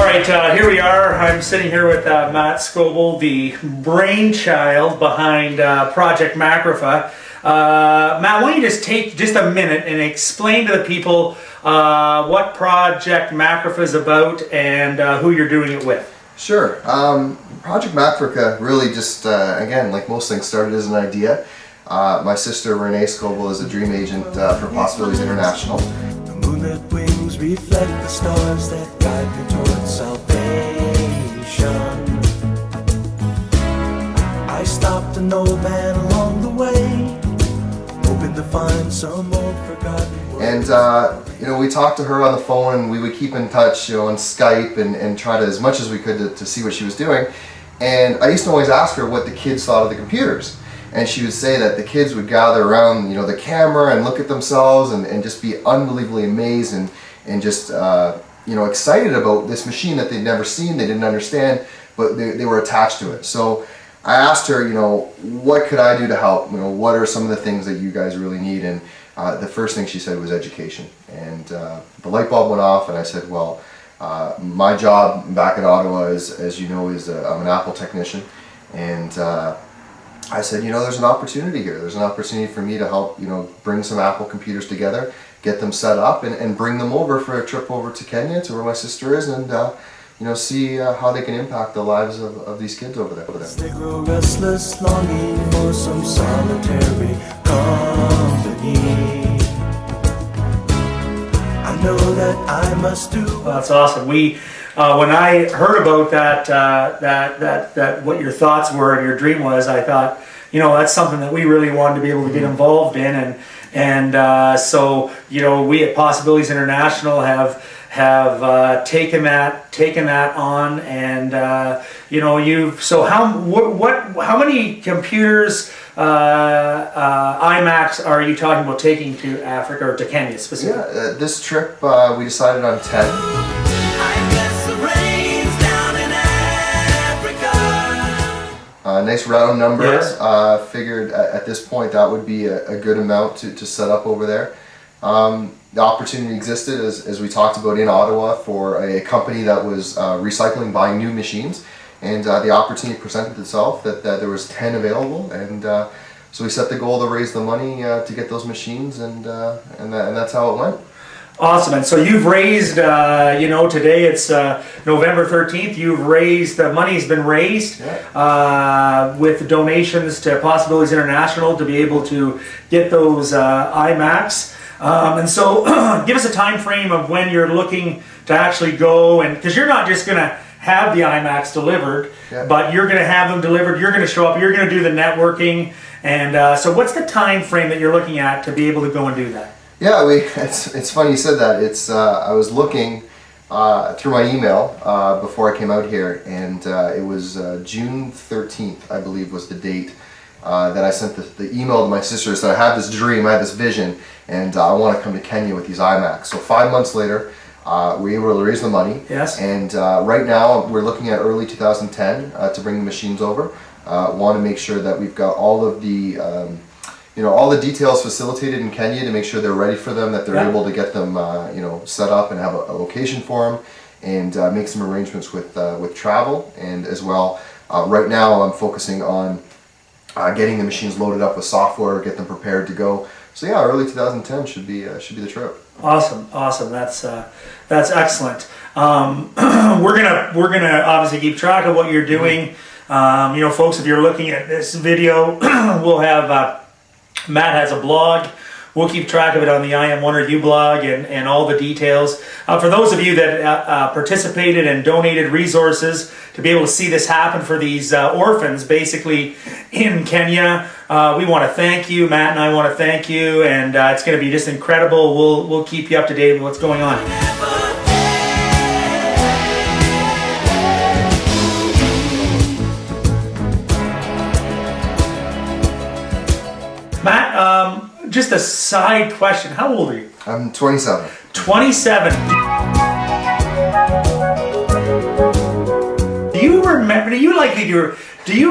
right, here we are. I'm sitting here with Matt Scobel, the brainchild behind Project Macfrica. Matt, why don't you just take just a minute and explain to the people what Project Macfrica is about and who you're doing it with. Sure. Project Macfrica really just, again, like most things, started as an idea. My sister Renee Scobel is a dream agent for Possibilities International. The moonlit wings reflect the stars that guide me towards salvation. I stopped an old man along the way, hoping to find some old forgotten words. And you know, we talked to her on the phone, and we would keep in touch, you know, on Skype, and try to as much as we could to see what she was doing. And I used to always ask her what the kids thought of the computers. And she would say that the kids would gather around, you know, the camera and look at themselves and just be unbelievably amazed and just, you know, excited about this machine that they'd never seen, they didn't understand, but they were attached to it. So I asked her, you know, what could I do to help? You know, what are some of the things that you guys really need? And the first thing she said was education. And the light bulb went off, and I said, well, my job back at Ottawa is, as you know, is I'm an Apple technician. And I said, you know, there's an opportunity here. There's an opportunity for me to help, you know, bring some Apple computers together, get them set up, and bring them over for a trip over to Kenya, to where my sister is, and you know, see how they can impact the lives of these kids over there. They grow restless, longing for some solitary company. I know that I must do. Well, that's awesome. We, when I heard about that what your thoughts were and your dream was, I thought, you know, that's something that we really wanted to be able to get involved in, and so, you know, we at Possibilities International have taken that on, and you know, how many computers, iMacs, are you talking about taking to Africa or to Kenya specifically? Yeah, this trip we decided on 10. Nice round number. Yes. Figured at this point that would be a good amount to set up over there. The opportunity existed, as we talked about, in Ottawa for a company that was recycling, buying new machines, and the opportunity presented itself that there was 10 available, and so we set the goal to raise the money to get those machines, and that's how it went. Awesome. And so you've raised, you know, today it's November 13th, you've raised, the money's been raised, Yeah. With donations to Possibilities International to be able to get those iMacs. And so give us a time frame of when you're looking to actually go, and because you're not just going to have the iMacs delivered, Yeah. but you're going to have them delivered, you're going to show up, you're going to do the networking, and so what's the time frame that you're looking at to be able to go and do that? Yeah, it's funny you said that. It's I was looking through my email before I came out here, and it was June 13th, I believe, was the date that I sent the email to my sister. Said I had this dream, I had this vision, and I want to come to Kenya with these iMacs. So 5 months later, we were able to raise the money. Yes. And right now we're looking at early 2010 to bring the machines over. Want to make sure that we've got all of the you know, all the details facilitated in Kenya to make sure they're ready for them, that they're able to get them, you know, set up and have a location for them, and make some arrangements with travel, and as well. Right now, I'm focusing on getting the machines loaded up with software, get them prepared to go. So yeah, early 2010 should be the trip. Awesome, awesome. That's excellent. We're gonna obviously keep track of what you're doing. You know, folks, if you're looking at this video, we'll have. Matt has a blog. We'll keep track of it on the I Am One or You blog, and all the details. For those of you that participated and donated resources to be able to see this happen for these orphans, basically in Kenya, we want to thank you. Matt and I want to thank you, and it's going to be just incredible. We'll keep you up to date with what's going on. Matt, just a side question. How old are you? I'm 27. 27. Do you remember? Do you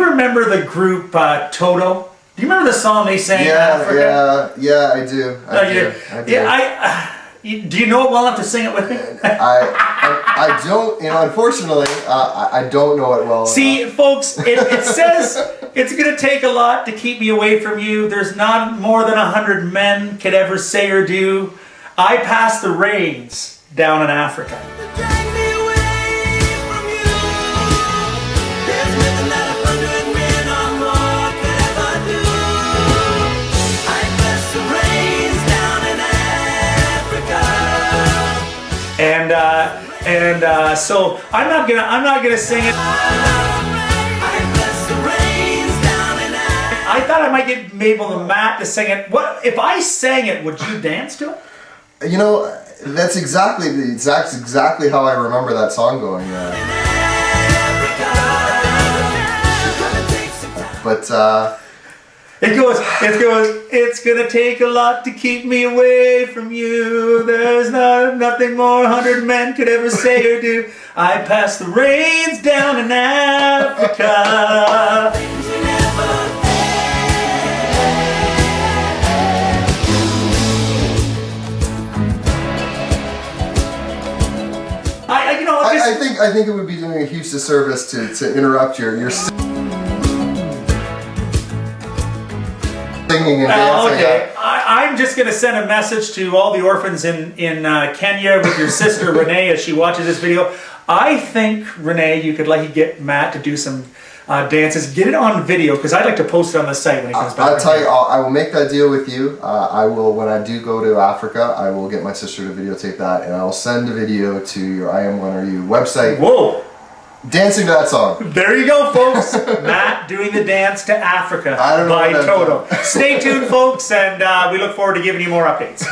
remember the group Toto? Do you remember the song they sang in Africa? Yeah, I do. I do. Yeah, Do you know it well enough to sing it with me? I don't, unfortunately, I don't know it well See, enough. folks, it says it's going to take a lot to keep me away from you. There's not more than 100 men could ever say or do. I pass the reins down in Africa. Drag me away from you. There's nothing that 100 men or more could ever do. I pass the reins down in Africa. And so I'm not gonna sing it. I pass the reins down in Africa. I thought I might get Mabel and Matt to sing it. What if I sang it? Would you dance to it? That's exactly how I remember that song going. But It goes, it's gonna take a lot to keep me away from you. There's nothing more 100 men could ever say or do. I pass the reins down in Africa. I think it would be doing a huge disservice to interrupt your singing and dancing. Okay, I'm just going to send a message to all the orphans in Kenya with your sister Renee as she watches this video. I think, Renee, you could get Matt to do some dances. Get it on video, because I'd like to post it on the site when he comes back. I'll tell you, I will make that deal with you. I will, when I do go to Africa, I will get my sister to videotape that, and I will send a video to your I Am One Are You website. Whoa! Dancing to that song. There you go, folks. Matt doing the dance to Africa I don't know by what Toto. Stay tuned, folks, and we look forward to giving you more updates.